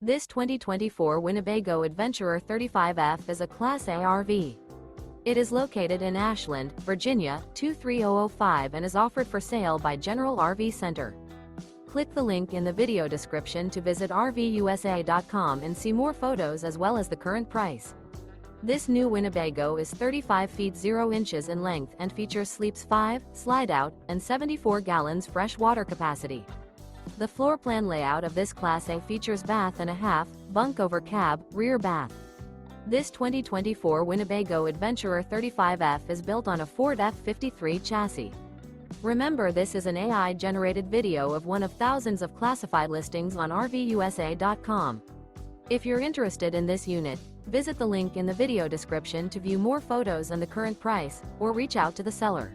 This 2024 Winnebago Adventurer 35F is a Class A RV. It is located in Ashland, Virginia, 23005 and is offered for sale by General RV Center. Click the link in the video description to visit RVUSA.com and see more photos as well as the current price. This new Winnebago is 35 feet 0 inches in length and features sleeps 5, slide-out, and 74 gallons fresh water capacity. The floor plan layout of this Class A features bath and a half, bunk over cab, rear bath. This 2024 Winnebago Adventurer 35F is built on a Ford F53 chassis. Remember, this is an AI-generated video of one of thousands of classified listings on RVUSA.com. If you're interested in this unit, visit the link in the video description to view more photos and the current price, or reach out to the seller.